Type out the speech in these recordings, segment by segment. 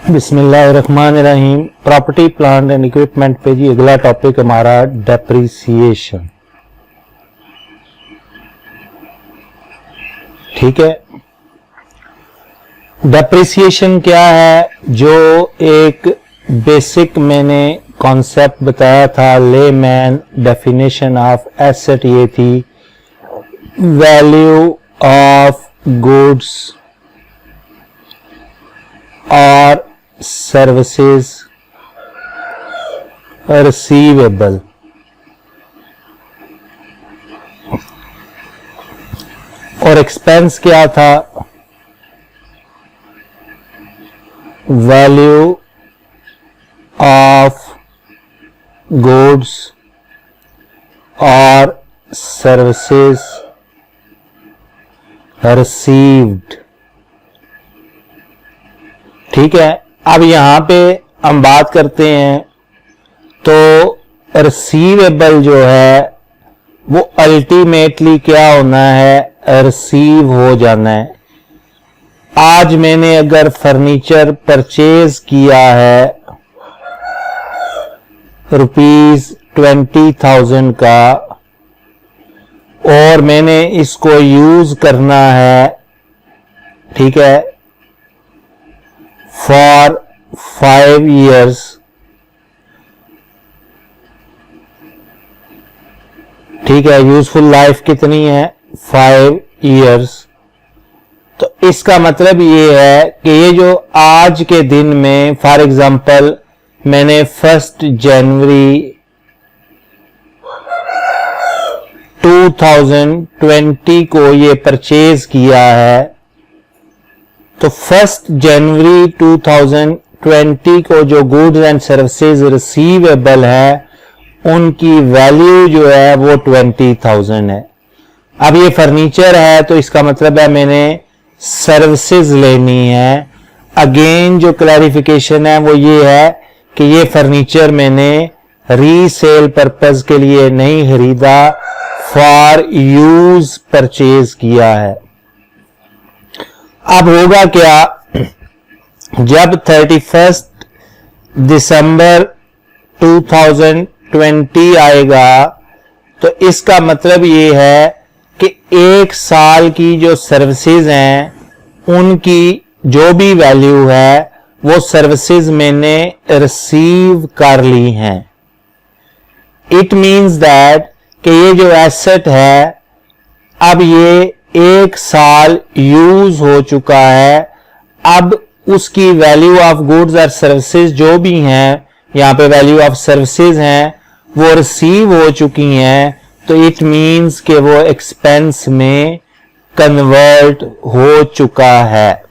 बिस्मिल्लाहिर्रहमानिर्रहीम। Property plant and equipment पे जी अगला टॉपिक हमारा डेप्रिसिएशन। ठीक है, डेप्रिसिएशन क्या है? जो एक बेसिक मैंने कॉन्सेप्ट बताया था, लेमैन डेफिनेशन ऑफ एसेट ये थी, वैल्यू ऑफ गुड्स और सर्विसेज रिसीवेबल। और एक्सपेंस क्या था? वैल्यू ऑफ गुड्स और सर्विसेज रिसीव्ड। ठीक है, अब यहां पे हम बात करते हैं तो रिसीवेबल जो है वो अल्टीमेटली क्या होना है? रिसीव हो जाना है। आज मैंने अगर फर्नीचर परचेज किया है ₹20,000 का और मैंने इसको यूज करना है, ठीक है, फॉर 5 years, ठीक है, यूजफुल लाइफ कितनी है? 5 years। तो इसका मतलब ये है कि ये जो आज के दिन में फॉर एग्जांपल मैंने 1 जनवरी 2020 को ये परचेज किया है, तो 1 जनवरी 2020 को जो गुड्स एंड सर्विसेज रिसीवेबल है उनकी वैल्यू जो है वो 20,000 है। अब ये फर्नीचर है तो इसका मतलब है मैंने सर्विसेज लेनी है। अगेन जो क्लैरिफिकेशन है वो ये है कि ये फर्नीचर मैंने रीसेल पर्पस के लिए नहीं खरीदा, फॉर यूज परचेज किया है। अब होगा क्या? जब 31 दिसंबर 2020 आएगा तो इसका मतलब ये है कि 1 साल की जो सर्विसेज हैं उनकी जो भी वैल्यू है वो सर्विसेज मैंने रिसीव कर ली हैं। इट मीन्स दैट कि ये जो एसेट है अब ये 1 साल यूज हो चुका है। अब उसकी वैल्यू ऑफ गुड्स और सर्विसेज जो भी हैं, यहां पे वैल्यू ऑफ सर्विसेज हैं, वो रिसीव हो चुकी हैं। तो इट मीन्स कि वो एक्सपेंस में कन्वर्ट हो चुका है।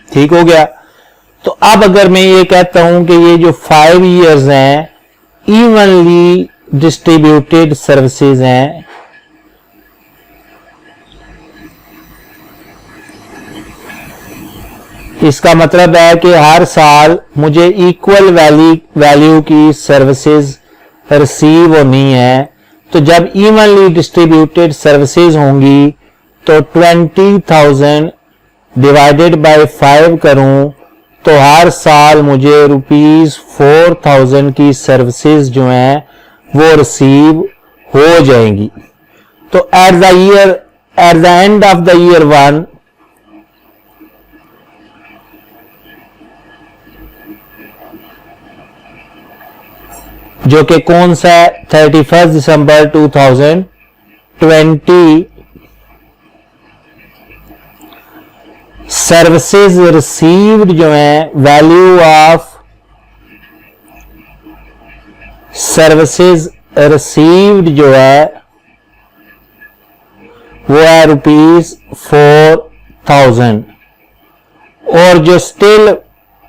ठीक हो गया? तो अब अगर मैं ये कहता हूं कि ये जो 5 years हैं इवनली डिस्ट्रीब्यूटेड सर्विसेज हैं, इसका मतलब है कि हर साल मुझे इक्वल वैल्यू की सर्विसेज रिसीव होनी है। तो जब इवनली डिस्ट्रीब्यूटेड सर्विसेज होंगी तो 20,000 डिवाइडेड बाय 5 करूं तो हर साल मुझे ₹4,000 की सर्विसेज जो हैं वो रिसीव हो जाएंगी। तो at the end of the year 1 जो कि कौन सा है? 31 दिसंबर 2020, सर्विसेज रिसीव्ड जो है, वैल्यू ऑफ सर्विसेज रिसीव्ड जो है वो है ₹4,000 और जो still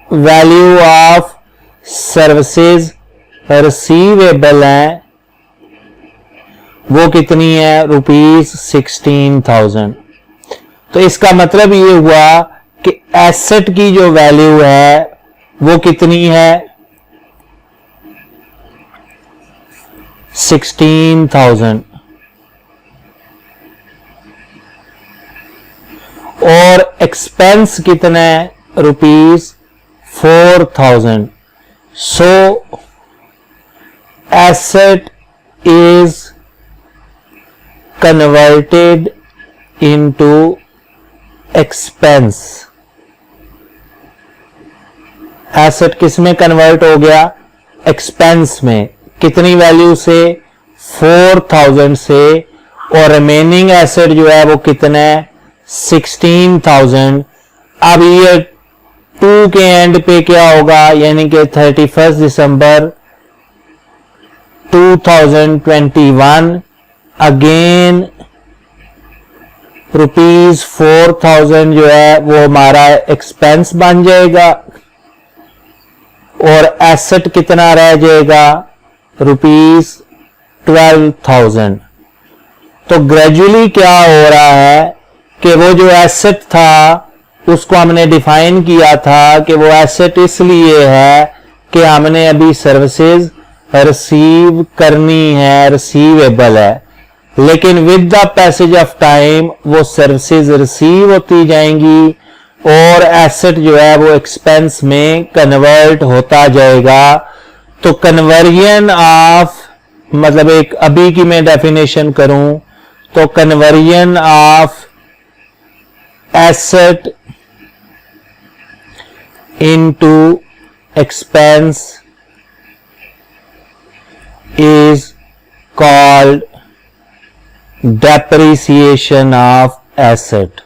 value of services receivable है वो कितनी है? ₹16,000। तो इसका मतलब ये हुआ कि एसेट की जो वैल्यू है वो कितनी है? 16,000। और एक्सपेंस कितना है? 4,000. So asset is converted into expense. Asset किस में कन्वर्ट हो गया? एक्सपेंस में. कितनी वैल्यू से? 4,000 से. और रिमेनिंग एसेट जो है वो कितना है? 16,000. अब ईयर 2 के एंड पे क्या होगा? यानी कि 31 दिसंबर 2021 अगेन ₹4,000 जो है वो हमारा एक्सपेंस बन जाएगा और एसेट कितना रह जाएगा? ₹12,000. तो ग्रेजुअली क्या हो रहा है कि वो जो एसेट था उसको हमने डिफाइन किया था कि वो एसेट इसलिए है कि हमने अभी सर्विसेज रिसीव करनी है, रिसीवेबल है. लेकिन with the passage of time वो सर्विसेज रिसीव होती जाएंगी और एसेट जो है वो एक्सपेंस में कन्वर्ट होता जाएगा. तो कन्वर्जन ऑफ, मतलब एक अभी की मैं डेफिनेशन करूं तो conversion of asset into expense is called depreciation of asset.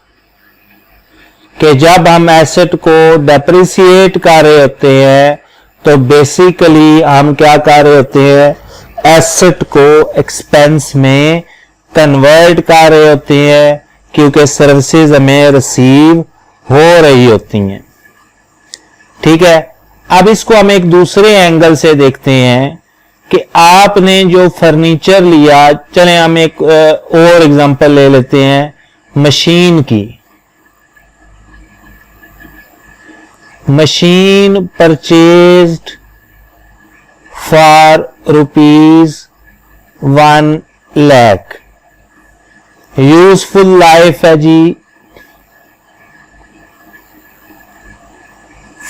कि जब हम एसेट को डेप्रिसिएट कर रहे होते हैं तो बेसिकली हम क्या कर रहे होते हैं? एसेट को एक्सपेंस में कन्वर्ट कर रहे होते हैं क्योंकि सर्विसेज हमें रिसीव हो रही होती हैं. ठीक है. अब इसको हम एक दूसरे एंगल से देखते हैं कि आपने जो फर्नीचर लिया, चले हम एक और एग्जांपल ले लेते हैं मशीन की. Machine purchased for ₹1 lakh. Useful life है जी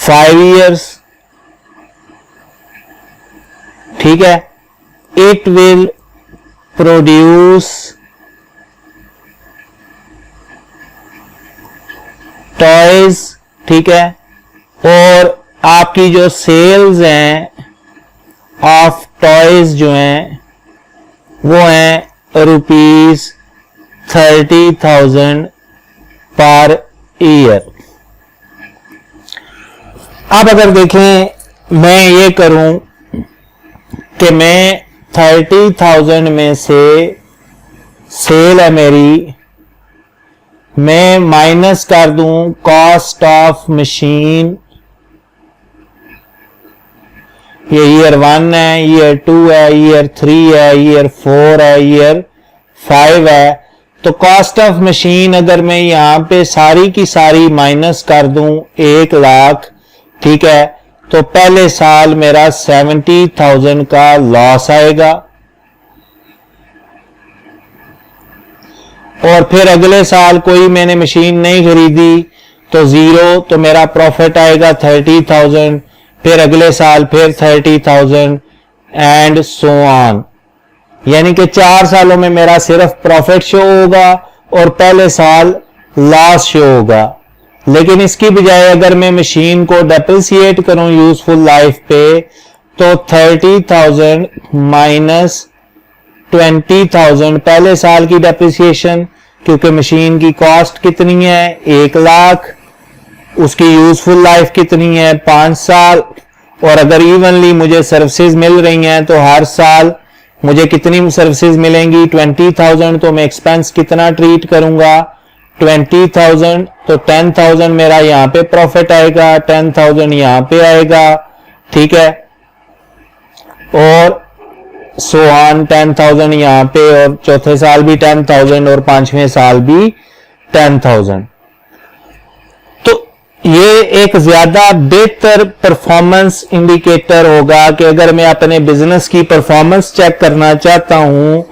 5 years. ठीक है. It will produce toys. ठीक है. और आपकी जो सेल्स हैं ऑफ टॉयज जो हैं वो हैं ₹30,000 पर ईयर. अब अगर देखें मैं ये करूं कि मैं 30,000 में से सेल है मेरी, मैं माइनस कर दूं कॉस्ट ऑफ मशीन. ये ईयर 1 है, ईयर 2 है, ईयर 3 है, ईयर 4 है, ईयर 5 है. तो कॉस्ट ऑफ मशीन अगर मैं यहां पे सारी की सारी माइनस कर दूं 1 लाख. ठीक है. तो पहले साल मेरा 70,000 का लॉस आएगा और फिर अगले साल कोई मैंने मशीन नहीं खरीदी तो 0. तो मेरा प्रॉफिट आएगा 30,000. फिर अगले साल फिर 30,000 एंड सो ऑन. यानी कि 4 सालों में मेरा सिर्फ प्रॉफिट शो होगा और पहले साल लॉस शो होगा. लेकिन इसकी बजाय अगर मैं मशीन को डेप्रिसिएट करूं यूजफुल लाइफ पे तो 30,000 माइनस 20,000 पहले साल की डेप्रिसिएशन, क्योंकि मशीन की कॉस्ट कितनी है 1 लाख, उसकी यूजफुल लाइफ कितनी है 5 साल. और अगर इवनली मुझे सर्विसेज मिल रही हैं तो हर साल मुझे कितनी सर्विसेज मिलेंगी 20,000. तो मैं एक्सपेंस कितना ट्रीट करूंगा 20,000. तो 10,000 मेरा यहां पे प्रॉफिट आएगा, 10,000 यहां पे आएगा. ठीक है. और सो ऑन 10,000 यहां पे और चौथे साल भी 10,000 और 5वें साल भी 10,000. तो ये एक ज्यादा बेहतर परफॉर्मेंस इंडिकेटर होगा कि अगर मैं अपने बिजनेस की परफॉर्मेंस चेक करना चाहता हूं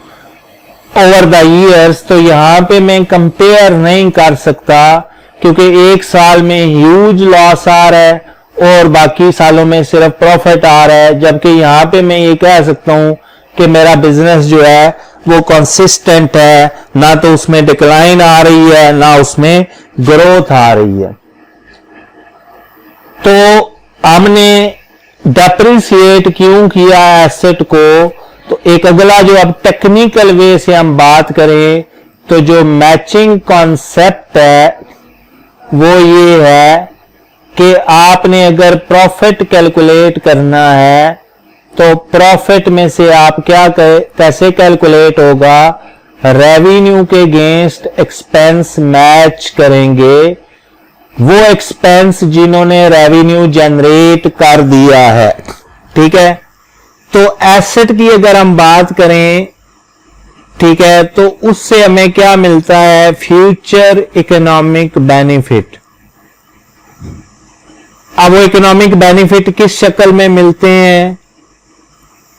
ओवर द ईयर्स तो यहां पे मैं कंपेयर नहीं कर सकता क्योंकि एक साल में ह्यूज लॉस आ रहा है और बाकी सालों में सिर्फ प्रॉफिट आ रहा है, जबकि यहाँ पे मैं ये कह सकता हूं कि मेरा बिजनेस जो है वो कंसिस्टेंट है, ना तो उसमें डिक्लाइन आ रही है ना उसमें ग्रोथ आ रही है। तो हमने डेप्रिसिएट क्यों किया एसेट को, तो एक अगला जो अब टेक्निकल वे से हम बात करें तो जो मैचिंग कॉन्सेप्ट है वो ये है कि आपने अगर प्रॉफिट कैलकुलेट करना है तो प्रॉफिट में से आप क्या कैसे कैलकुलेट होगा, रेवेन्यू के अगेंस्ट एक्सपेंस मैच करेंगे, वो एक्सपेंस जिन्होंने रेवेन्यू जनरेट कर दिया है। ठीक है, तो एसेट की अगर हम बात करें, ठीक है, तो उससे हमें क्या मिलता है, फ्यूचर इकोनॉमिक बेनिफिट। अब वो इकोनॉमिक बेनिफिट किस शक्ल में मिलते हैं,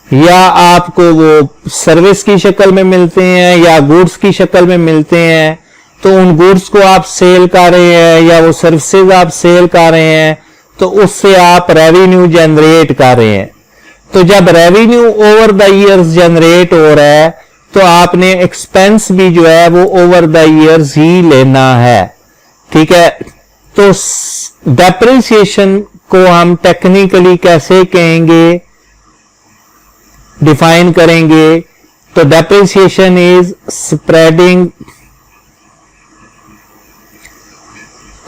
या आपको वो सर्विस की शक्ल में मिलते हैं या गुड्स की शक्ल में मिलते हैं, तो उन गुड्स को आप सेल कर रहे हैं या वो सर्विसेज आप सेल कर रहे हैं, तो उससे आप रेवेन्यू जनरेट कर रहे हैं। तो जब revenue over the years generate हो रहा है तो आपने एक्सपेंस भी जो है वो ओवर द ईयर्स ही लेना है। ठीक है, तो डेप्रिसिएशन को हम टेक्निकली कैसे कहेंगे, डिफाइन करेंगे, तो depreciation is spreading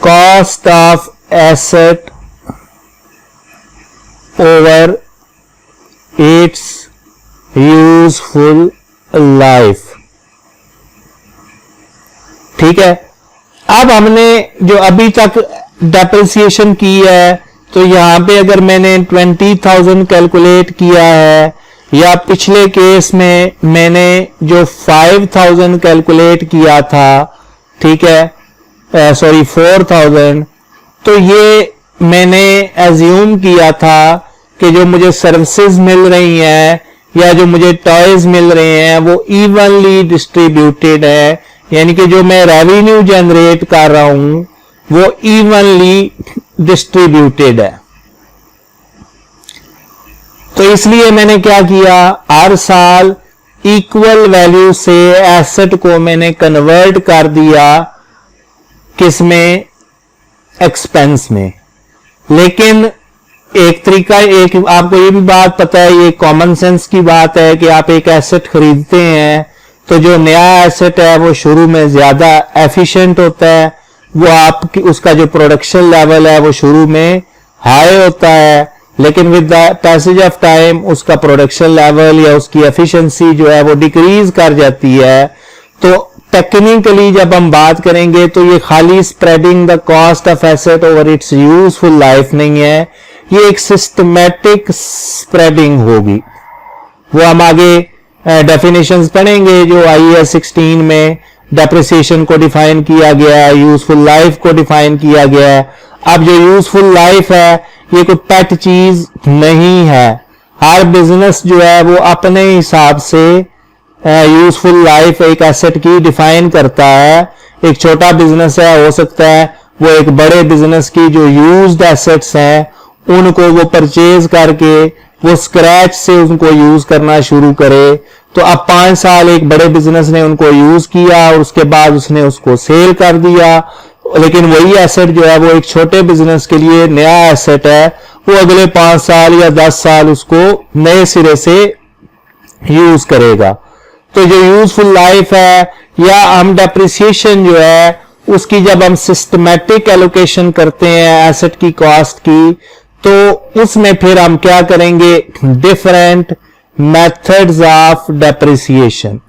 cost of asset over it's useful life. ठीक है, अब हमने जो अभी तक डेप्रिसिएशन की है, तो यहां पे अगर मैंने 20,000 कैलकुलेट किया है या पिछले केस में मैंने जो 5,000 कैलकुलेट किया था, ठीक है, सॉरी 4,000, तो ये मैंने एज्यूम किया था कि जो मुझे सर्विसेज मिल रही हैं या जो मुझे टॉयज मिल रहे हैं वो इवनली डिस्ट्रीब्यूटेड है, यानी कि जो मैं रेवेन्यू जनरेट कर रहा हूं वो इवनली डिस्ट्रीब्यूटेड है। तो इसलिए मैंने क्या किया, हर साल इक्वल वैल्यू से एसेट को मैंने कन्वर्ट कर दिया किसमें, एक्सपेंस में। लेकिन एक तरीका, एक आपको ये भी बात पता है, ये कॉमन सेंस की बात है कि आप एक एसेट खरीदते हैं तो जो नया एसेट है वो शुरू में ज्यादा एफिशिएंट होता है, वो आपकी उसका जो प्रोडक्शन लेवल है वो शुरू में हाई होता है, लेकिन with the passage of time उसका प्रोडक्शन लेवल या उसकी एफिशिएंसी जो है वो डिक्रीज कर जाती है। तो टेक्निकली जब हम बात करेंगे तो ये खाली spreading the cost of asset over it's useful life नहीं है, ये एक सिस्टमैटिक स्प्रेडिंग होगी। वो हम आगे डेफिनेशंस पढ़ेंगे जो IAS 16 में डेप्रिसिएशन को डिफाइन किया गया है, यूजफुल लाइफ को डिफाइन किया गया है। अब जो यूजफुल लाइफ है ये कोई पेट चीज नहीं है, हर बिजनेस जो है वो अपने हिसाब से यूजफुल लाइफ एक एसेट की डिफाइन करता है। एक छोटा बिजनेस है, हो सकता है वो एक बड़े बिजनेस की जो यूज्ड एसेट्स हैं उनको वो परचेज करके वो स्क्रैच से उनको यूज करना शुरू करे। तो अब 5 साल एक बड़े बिजनेस ने उनको यूज किया और उसके बाद उसने उसको सेल कर दिया, लेकिन वही एसेट जो है वो एक छोटे बिजनेस के लिए नया एसेट है, वो अगले 5 साल या 10 साल उसको नए सिरे से यूज करेगा। तो जो यूजफुल लाइफ है या हम डेप्रिसिएशन जो है उसकी जब हम सिस्टमैटिक एलोकेशन करते हैं एसेट की कॉस्ट की, तो उसमें फिर हम क्या करेंगे, डिफरेंट मेथड्स ऑफ डेप्रिसिएशन।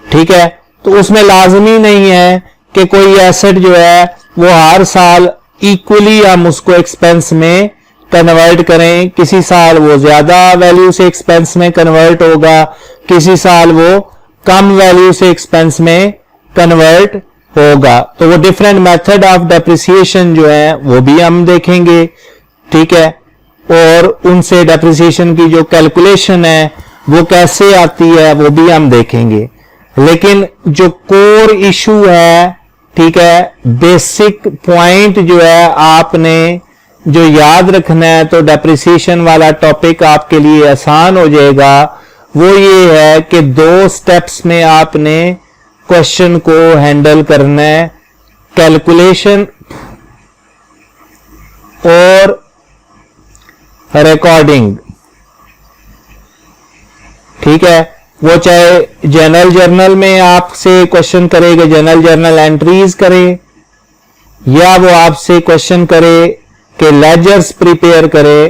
ठीक है, तो उसमें लाजमी नहीं है कि कोई एसेट जो है वो हर साल इक्वली हम उसको एक्सपेंस में कन्वर्ट करें। किसी साल वो ज्यादा वैल्यू से एक्सपेंस में कन्वर्ट होगा, किसी साल वो कम वैल्यू से एक्सपेंस में कन्वर्ट होगा। तो वो डिफरेंट मेथड ऑफ डेप्रिसिएशन जो है वो भी हम देखेंगे। ठीक है, और उनसे डेप्रिसिएशन की जो कैलकुलेशन है वो कैसे आती है वो भी हम देखेंगे। लेकिन जो कोर इशू है, ठीक है, बेसिक पॉइंट जो है आपने जो याद रखना है, तो डेप्रिसिएशन वाला टॉपिक आपके लिए आसान हो जाएगा। वो ये है कि 2 स्टेप्स में आपने क्वेश्चन को हैंडल करना है, कैलकुलेशन और रिकॉर्डिंग। ठीक है, वो चाहे जनरल जर्नल में आपसे क्वेश्चन करेगा, जनरल जर्नल एंट्रीज करें, या वो आपसे क्वेश्चन करे कि लेजर्स प्रिपेयर करे,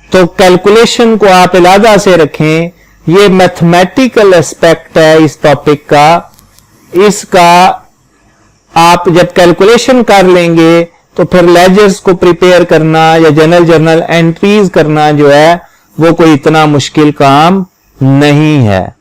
तो कैलकुलेशन को आप इलादा से रखें। ये मैथमेटिकल एस्पेक्ट है इस टॉपिक का। इसका आप जब कैलकुलेशन कर लेंगे तो फिर लेजर्स को प्रिपेयर करना या जनरल जर्नल एंट्रीज करना जो है वो कोई इतना मुश्किल काम नहीं है।